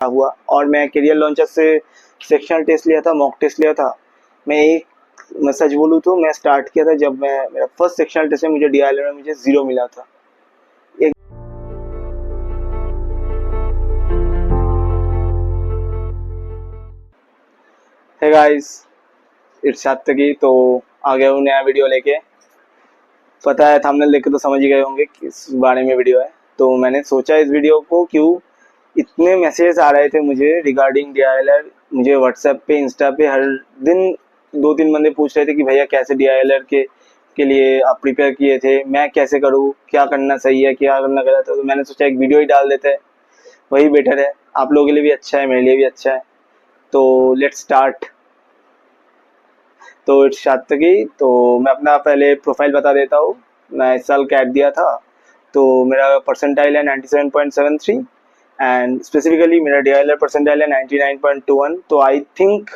हुआ। और मैं करियर लॉन्चर से सेक्शनल टेस्ट लिया था, मॉक टेस्ट लिया था। मैं सच बोलूँ तो मैं स्टार्ट किया था जब मैं मेरा फर्स्ट सेक्शनल टेस्ट में मुझे डीआईएलआर में मुझे 0 मिला था। हे गाइस, इट्स सात्विकी। तो आ गया हूँ नया वीडियो लेके। पता है थंबनेल देख के तो समझ ही गए होंगे किस बारे में वीडियो है। तो मैंने सोचा इस वीडियो को, क्यों इतने मैसेज आ रहे थे मुझे रिगार्डिंग डीआईएलआर। मुझे व्हाट्सएप पे, इंस्टा पे हर दिन 2-3 बंदे पूछ रहे थे कि भैया कैसे डीआईएलआर के लिए आप प्रिपेयर किए थे, मैं कैसे करूँ, क्या करना सही है, क्या करना गलत है। तो मैंने सोचा एक वीडियो ही डाल देते हैं, वही बेटर है। आप लोगों के लिए भी अच्छा है, मेरे लिए भी अच्छा है। तो लेट्स स्टार्ट। तो इट्स सात्विकी। तो मैं अपना पहले प्रोफाइल बता देता हूँ। मैं इस साल कैट दिया था, तो मेरा परसेंटाइल है 97.73 एंड स्पेसिफिकली मेरा डीआईएलआर परसेंटाइल है 99.21। तो I think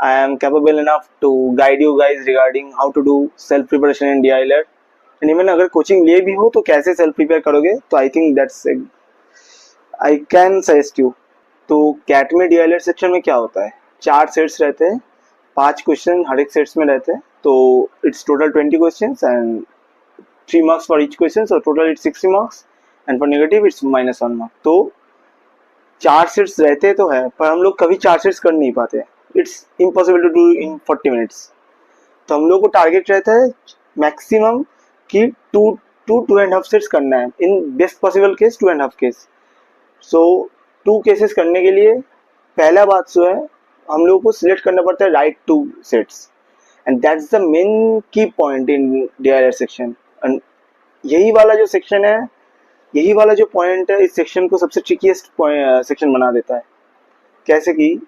I am capable enough to guide you guys regarding how to do self preparation in DILR. And even अगर कोचिंग लिए भी हो तो कैसे सेल्फ प्रिपेयर करोगे, तो I think that's I can suggest you. तो कैट में डीआईएलआर सेक्शन में क्या होता है, 4 सेट्स रहते हैं, 5 क्वेश्चन हर एक सेट्स में रहते हैं। तो it's total 20 question and 3 marks for each question, so total it's 60 marks and for negative it's -1 mark. तो 4 सेट्स रहते तो है, पर हम लोग कभी 4 सेट्स कर नहीं पाते। It's impossible to do in 40 minutes. तो हम लोग को टारगेट रहता है मैक्सिमम कि 2-2.5 सेट्स करना है, in best possible case 2.5 case. So 2 cases करने के लिए पहला बात जो है, हम लोगों को सिलेक्ट करना पड़ता है right 2 sets and that's the main key point in DILR section. And यही वाला जो सेक्शन है, यही वाला जो पॉइंट है, इस सेक्शन को सबसे ट्रिकीएस्ट सेक्शन बना देता है। कैसे कि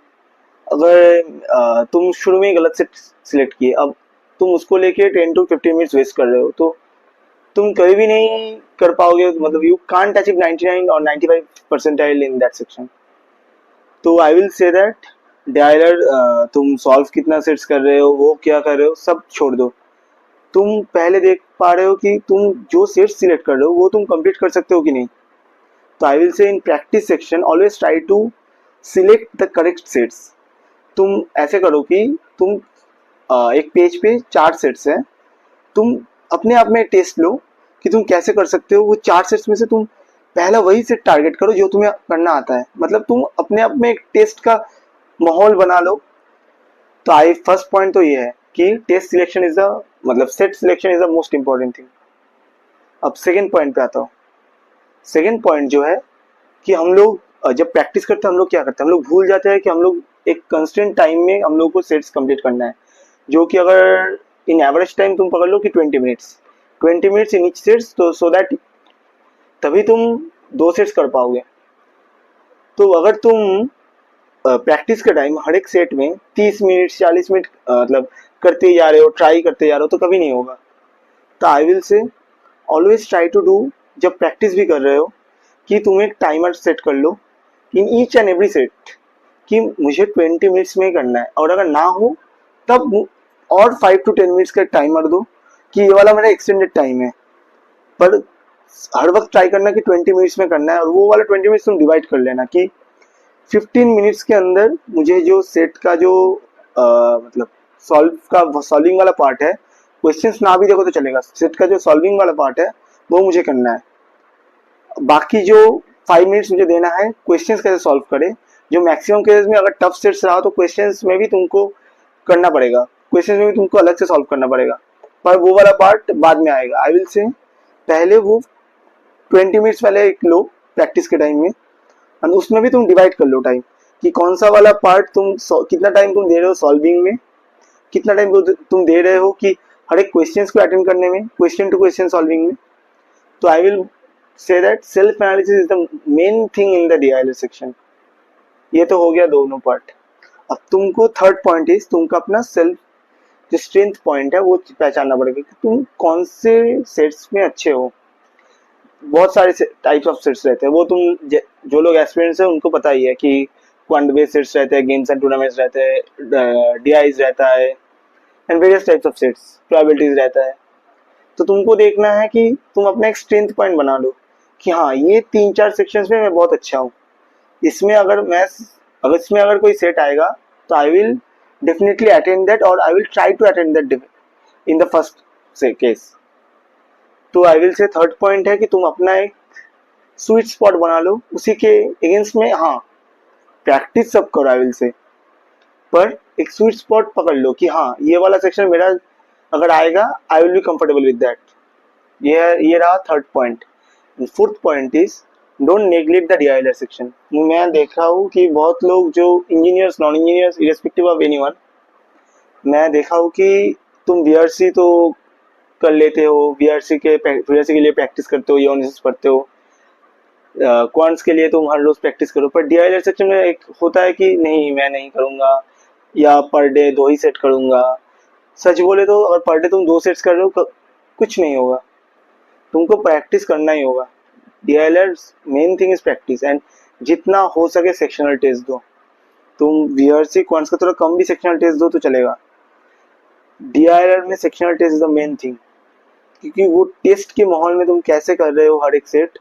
अगर तुम शुरू में गलत सेट सिलेक्ट किए, अब तुम उसको लेके 10-15 मिनट्स वेस्ट कर रहे हो, तो तुम कभी भी नहीं कर पाओगे। मतलब यू कांट अचीव 99 और 95 परसेंटाइल इन दैट सेक्शन। तो I will say that DILR तुम सॉल्व कितना सेट्स कर रहे हो, वो क्या कर रहे हो, सब छोड़ दो। तुम पहले देख पा रहे हो कि तुम जो सेट्स सिलेक्ट कर रहे हो वो तुम कंप्लीट कर सकते हो कि नहीं। तो I will say in practice section always try to select the correct sets. तुम ऐसे करो कि तुम एक पेज पे 4 सेट्स हैं, तुम अपने आप में टेस्ट लो कि तुम कैसे कर सकते हो। वो 4 सेट्स में से तुम पहला वही सेट टारगेट करो जो तुम्हें करना आता है। मतलब तुम अपने आप में एक टेस्ट का माहौल बना लो। तो आई फर्स्ट पॉइंट तो ये है कि टेस्ट सिलेक्शन इज द, मतलब set selection is the most important thing. अब सेकेंड पॉइंट पे आता हूँ। सेकेंड पॉइंट जो है कि हम लोग जब प्रैक्टिस करते हैं, हम लोग क्या करते हैं, हम लोग भूल जाते हैं कि हम लोग एक कंस्टेंट टाइम में हम लोग को सेट्स कंप्लीट करना है, जो कि अगर इन एवरेज टाइम तुम पकड़ लो कि 20 मिनट्स इन ईच सेट्स, तो सो दैट तभी तुम 2 सेट्स कर पाओगे। तो अगर तुम प्रैक्टिस के टाइम हर एक सेट में 30 मिनट 40 मिनट मतलब करते जा रहे हो, ट्राई करते जा रहे हो, तो कभी नहीं होगा। तो I will say always try to do, जब प्रैक्टिस भी कर रहे हो, कि तुम एक टाइमर सेट कर लो in each and every set कि मुझे 20 मिनट्स में करना है। और अगर ना हो तब और 5-10 मिनट्स का टाइमर दो कि ये वाला मेरा एक्सटेंडेड टाइम है। पर हर वक्त ट्राई करना कि 20 मिनट्स में करना है, और वो वाला 20 मिनट्स तुम डिवाइड कर लेना कि 15 मिनट्स के अंदर मुझे जो सेट का जो मतलब सॉल्विंग वाला पार्ट है, क्वेश्चंस ना भी देखो तो चलेगा, सेट का जो सॉल्विंग वाला पार्ट है वो मुझे करना है। बाकी जो 5 मिनट्स मुझे देना है क्वेश्चंस कैसे सॉल्व करें। जो मैक्सिमम केसेस में अगर टफ सेट्स रहा तो क्वेश्चंस में भी तुमको करना पड़ेगा, क्वेश्चंस में भी तुमको अलग से सॉल्व करना पड़ेगा, पर वो वाला पार्ट बाद में आएगा। आई विल से पहले वो 20 मिनट्स पहले एक लो प्रैक्टिस के टाइम में, और उसमें भी तुम डिवाइड कर लो टाइम कि कौन सा वाला पार्ट तुम कितना टाइम तुम दे रहे हो सॉल्विंग में, कितना टाइम तुम दे रहे हो कि हर एक क्वेश्चंस को अटेंड करने में, क्वेश्चन टू क्वेश्चन सॉल्विंग में। तो I will say that self analysis is the main thing in the DILR section. ये तो हो गया दोनों पार्ट। अब तुमको थर्ड पॉइंट इज तुमको अपना सेल्फ जो स्ट्रेंथ पॉइंट है वो पहचानना पड़ेगा कि तुम कौन से सेट्स में अच्छे हो। बहुत सारे टाइप्स ऑफ सेट्स रहते हैं, वो तुम जो लोग एक्सपीरियंस है उनको पता ही है कि क्वांट बेस्ड सेट्स रहते हैं, गेम्स एंड टूर्नामेंट्स रहते हैं, डीआईज रहता है and various types of sets, probabilities रहता है। तो तुमको देखना है कि तुम अपना एक स्ट्रेंथ पॉइंट बना लो कि हाँ ये 3-4 सेक्शंस में मैं बहुत अच्छा हूँ। इसमें अगर कोई सेट आएगा तो I will definitely attend that, और I will try to attend that in the first से केस। तो I will say third point है कि तुम अपना एक स्वीट स्पॉट बना लो उसी के अगेंस्ट में। हाँ, प्रैक्टिस सब करो आई विल से, पर एक स्वीट स्पॉट पकड़ लो कि हाँ ये वाला सेक्शन मेरा अगर आएगा I will be comfortable with that. ये रहा third point. Fourth point is don't neglect the DILR section. मैं देख रहा हूँ कि बहुत लोग जो engineers, non engineers, irrespective of anyone, मैं देखा हूँ कि तुम बीआरसी तो कर लेते हो, बीआरसी के लिए प्रैक्टिस करते हो, यूनिसिस पढ़ते हो, क्वांट्स के लिए तुम हर रोज प्रैक्टिस करो, पर डीआईएलआर सेक्शन में एक होता है कि नहीं मैं नहीं करूंगा, या पर डे 2 ही सेट करूंगा। सच बोले तो अगर पर डे तुम 2 सेट्स कर रहे हो कुछ नहीं होगा, तुमको प्रैक्टिस करना ही होगा। DILR main thing is practice, and जितना हो सके सेक्शनल टेस्ट दो। तुम बीआरसी क्वांट्स का थोड़ा कम भी सेक्शनल टेस्ट दो तो चलेगा। डीआईएलआर में sectional test is the main thing, क्योंकि वो टेस्ट के माहौल में तुम कैसे कर रहे हो हर एक सेट,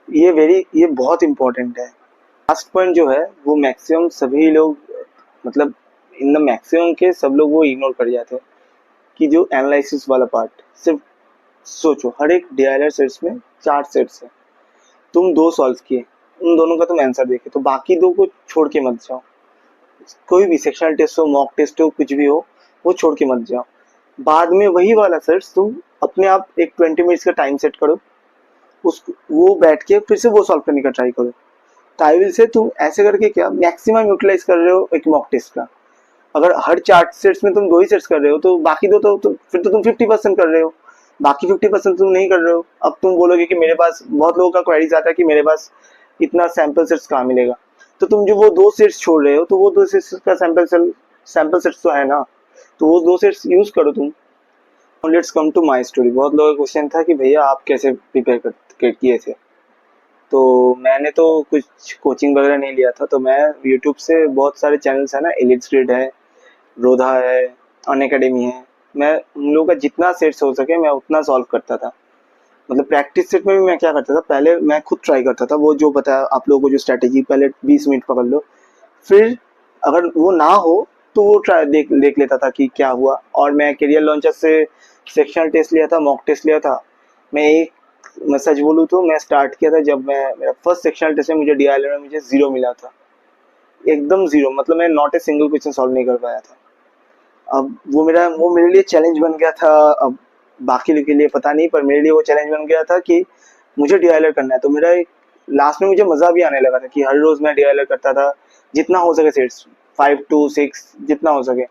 ये बहुत इंपॉर्टेंट है। लास्ट पॉइंट जो है वो मैक्सिमम सभी लोग, मतलब इन द मैक्सिमम के सब लोग वो इग्नोर कर जाते हैं, कि जो एनालिसिस वाला पार्ट। सिर्फ सोचो हर एक डीआईएलआर सेट्स में 4 सेट्स है, तुम 2 सॉल्व किए, उन दोनों का तुम आंसर देखे, तो बाकी 2 को छोड़ के मत जाओ। कोई भी सेक्शनल टेस्ट हो, मॉक टेस्ट हो, कुछ भी हो, वो छोड़ के मत जाओ। बाद में वही वाला सेट्स तुम अपने आप एक 20 मिनट्स का टाइम सेट करो, वो बैठ के फिर से वो सॉल्व करने का ट्राई करो। तो आई विल से तुम ऐसे करके क्या मैक्सिमम यूटिलाइज कर रहे हो एक मॉक टेस्ट का। अगर हर 4 सेट्स में तुम 2 ही सेट्स कर रहे हो तो बाकी 2 तो फिर तो तुम 50% कर रहे हो, बाकी 50% तुम नहीं कर रहे हो। अब तुम बोलोगे कि मेरे पास, बहुत लोगों का क्वेरीज आता है कि मेरे पास इतना सैंपल सेट्स कहाँ मिलेगा, तो तुम जो वो 2 सेट्स छोड़ रहे हो तो वो 2 सेट्स का सैंपल सेट्स तो है ना, तो वो 2 सेट्स यूज करो तुम। Let's come to my story. बहुत लोगों का क्वेश्चन था कि भैया आप कैसे प्रिपेयर किए थे, तो मैंने तो कुछ कोचिंग वगैरह नहीं लिया था, तो मैं यूट्यूब से, बहुत सारे चैनल्स है ना, एलिट्स ग्रिड है, रोधा है, अन अकेडमी है, मैं उन लोगों का जितना सेट्स हो सके मैं उतना सॉल्व करता था। मतलब प्रैक्टिस सेट में भी मैं क्या करता था, पहले मैं खुद ट्राई करता था, वो जो बताया आप लोगों को जो स्ट्रैटेजी, पहले 20 मिनट पकड़ लो, फिर अगर वो ना हो तो वो ट्राई देख लेता था कि क्या हुआ। और मैं करियर लॉन्चर से सेक्शनल टेस्ट लिया था, मॉक टेस्ट लिया था। मैं सच बोलूँ तो मैं स्टार्ट किया था जब मेरा फर्स्ट सेक्शनल टेस्ट में मुझे डीआईएलआर में मुझे 0 मिला था, एकदम 0, मतलब मैं not a single question solve नहीं कर पाया था। अब वो मेरे लिए चैलेंज बन गया था। अब बाकी लोग के लिए पता नहीं, पर मेरे लिए वो चैलेंज बन गया था कि मुझे डीआईएलआर करना है। तो मेरा एक लास्ट में मुझे मजा भी आने लगा था कि हर रोज मैं डीआईएलआर करता था, जितना हो सके सेट्स 5 to 6 जितना हो सके।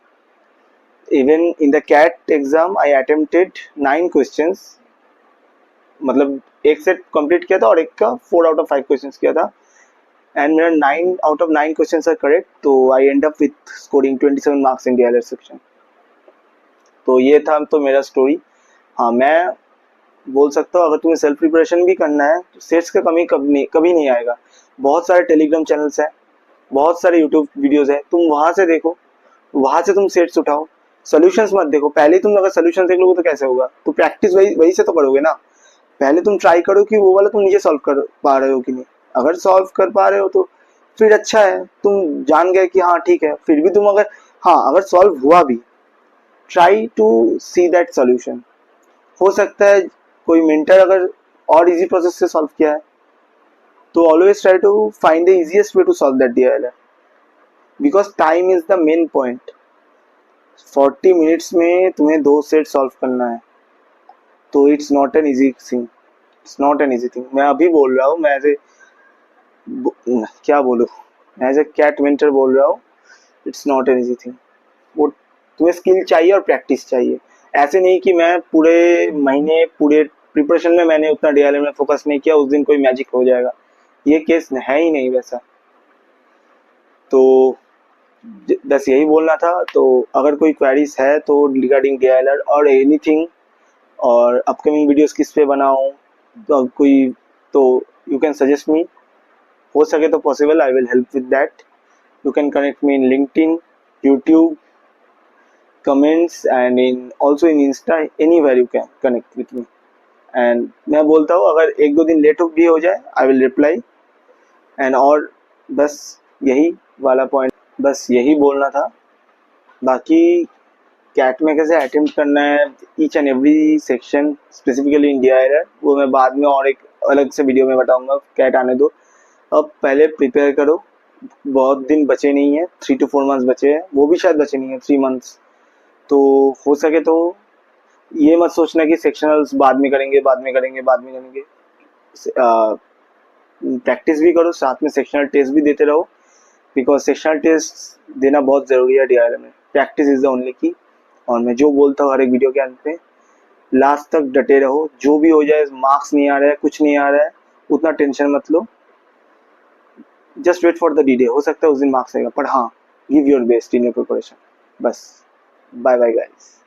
Even in the CAT exam I attempted 9 questions, मतलब एक सेट कंप्लीट किया था और एक का 4 out of 5 क्वेश्चंस किया था, एंड मेरा 9 out of 9 questions are correct, तो I end up with scoring 27 marks in DLR section. तो ये था तो मेरा स्टोरी। हाँ, मैं बोल सकता हूँ अगर तुम्हें सेल्फ प्रिपरेशन भी करना है तो सेट्स का कमी कभी नहीं आएगा। बहुत सारे टेलीग्राम चैनल्स हैं, बहुत सारे यूट्यूब वीडियोस है, तुम वहां से देखो, वहां से तुम सेट्स उठाओ। सोल्यूशंस मत देखो, पहले तुम अगर सोल्यूशन देख लोगे तो कैसे होगा, तो प्रैक्टिस वही वही से तो करोगे ना। पहले तुम ट्राई करो कि वो वाला तुम नीचे सॉल्व कर पा रहे हो कि नहीं। अगर सॉल्व कर पा रहे हो तो फिर अच्छा है, तुम जान गए कि हाँ ठीक है। फिर भी तुम अगर, हाँ अगर सॉल्व हुआ भी, try to see that solution. हो सकता है कोई मेंटर अगर और इजी प्रोसेस से सॉल्व किया है, तो always try to find the easiest way to solve that DILR, because time is the main point. 40 minutes में तुम्हें 2 सेट सॉल्व करना है, तो it's not an easy thing, it's not an easy thing. मैं अभी बोल रहा हूँ, मैं एज ए क्या बोलूँ, मैं एज ए कैट मेंटर बोल रहा हूँ, it's not an easy thing. वो तुम्हें स्किल चाहिए और प्रैक्टिस चाहिए। ऐसे नहीं कि मैं पूरे महीने पूरे प्रिपरेशन में मैंने उतना डीएलएम में फोकस नहीं किया, उस दिन कोई मैजिक हो जाएगा, ये केस है ही नहीं वैसा। तो बस यही बोलना था। तो अगर कोई क्वेरीज है तो रिगार्डिंग डीएलआर और एनीथिंग, और अपकमिंग वीडियोस किस पे बनाऊं, तो कोई, तो यू कैन सजेस्ट मी। हो सके तो possible, I will help with that. You can connect me in LinkedIn, YouTube, comments, and in also in Insta, anywhere you can connect with me। and मैं बोलता हूँ अगर 1-2 दिन लेट भी हो जाए, आई विल रिप्लाई। एंड और बस यही वाला पॉइंट, बस यही बोलना था। बाकी कैट में कैसे अटेम्प्ट करना है each and every section, specifically in DILR, वो मैं बाद में और एक अलग से वीडियो में बताऊंगा। कैट आने दो, अब पहले प्रिपेयर करो। बहुत दिन बचे नहीं है, 3 to 4 months बचे हैं, वो भी शायद बचे नहीं है, 3 months। तो हो सके तो ये मत सोचना कि सेक्शनल्स बाद में करेंगे, बाद में करेंगे, बाद में करेंगे। प्रैक्टिस भी करो, साथ में सेक्शनल टेस्ट भी देते रहो, बिकॉज सेक्शनल टेस्ट देना बहुत ज़रूरी है डीआरएल में। प्रैक्टिस इज द ओनली की। और मैं जो बोलता हूँ हर एक वीडियो के अंत में, लास्ट तक डटे रहो, जो भी हो जाए, मार्क्स नहीं आ रहा है, कुछ नहीं आ रहा है, उतना टेंशन मत लो। Just wait for the D day, हो सकता है उस दिन मार्क्स आएगा, पर हाँ, give your best in your preparation. बस, बाय बाय गाइस।